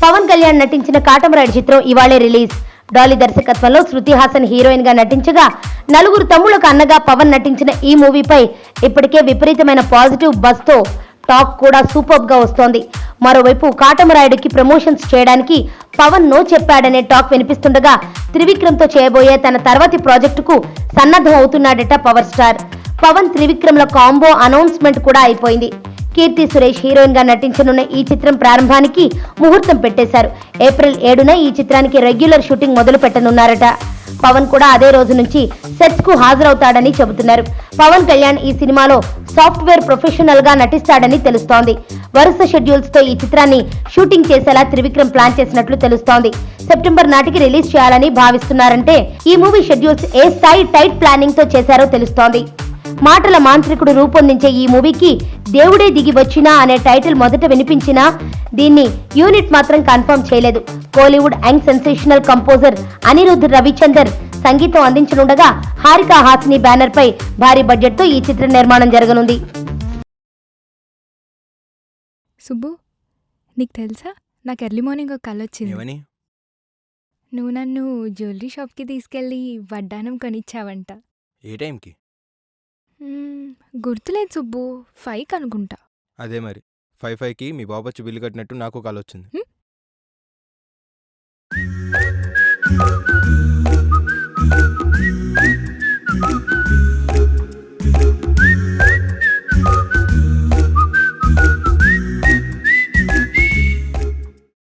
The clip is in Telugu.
పవన్ కళ్యాణ్ నటించిన కాటమరాయుడు చిత్రం ఇవాళే రిలీజ్. డాలీ దర్శకత్వంలో శృతి హాసన్ హీరోయిన్ గా నటించగా, నలుగురు తమ్ముళ్లకు అన్నగా పవన్ నటించిన ఈ మూవీపై ఇప్పటికే విపరీతమైన పాజిటివ్ బజ్ తో టాక్ కూడా సూపర్ గా వస్తోంది. మరోవైపు కాటమరాయుడికి ప్రమోషన్స్ చేయడానికి పవన్ నో చెప్పాడనే టాక్ వినిపిస్తుండగా, త్రివిక్రమ్ తో చేయబోయే తన తర్వాతి ప్రాజెక్టుకు సన్నద్ధం అవుతున్నాడట పవర్ స్టార్. పవన్ త్రివిక్రమ్ల కాంబో అనౌన్స్మెంట్ కూడా అయిపోయింది. కీర్తి సురేష్ హీరోయిన్ గా నటించనున్న ఈ చిత్రం ప్రారంభానికి ముహూర్తం పెట్టేశారు. ఏప్రిల్ 7న ఈ చిత్రానికి రెగ్యులర్ షూటింగ్ మొదలు పెట్టనున్నారట. పవన్ కూడా అదే రోజు నుంచి సెట్స్ కు హాజరవుతాడని చెబుతున్నారు. పవన్ కళ్యాణ్ ఈ సినిమాలో సాఫ్ట్వేర్ ప్రొఫెషనల్ గా నటిస్తాడని తెలుస్తోంది. వరుస షెడ్యూల్స్ తో ఈ చిత్రాన్ని షూటింగ్ చేసేలా త్రివిక్రమ్ ప్లాన్ చేసినట్లు తెలుస్తోంది. సెప్టెంబర్ నాటికి రిలీజ్ చేయాలని భావిస్తున్నారంటే ఈ మూవీ షెడ్యూల్స్ ఏ స్థాయి టైట్ ప్లానింగ్ తో చేశారో తెలుస్తోంది. మాటల మాంత్రికుడు రూపొందించే ఈ మూవీకి దేవుడే దిగి వచ్చినా అనే టైటిల్ మొదట వినిపించినా దీన్ని యూనిట్ మాత్రం కన్ఫర్మ్ చేయలేదు. Kollywood young sensational composer Anirudh Ravichander సంగీతం అందించనుండగా, హారికా హాసిని బ్యానర్ పై భారీ బడ్జెట్ తో ఈ చిత్ర నిర్మాణం జరగనుంది. సుబ్బు, నీకు తెలుసా, నాకు ఎర్లీ మార్నింగ్ ఒక కల వచ్చింది. నువ్వు నన్ను జ్యువెలరీ షాప్కి తీసుకెళ్ళి వడ్డానం కొనిచ్చావంట. ఏ టైంకి? గుర్తులేదు సుబ్బు, 5 అనుకుంటా. అదే మరి 5కి మీ బాబు వచ్చి బిల్లు కట్టినట్టు నాకు కాల్ వచ్చింది.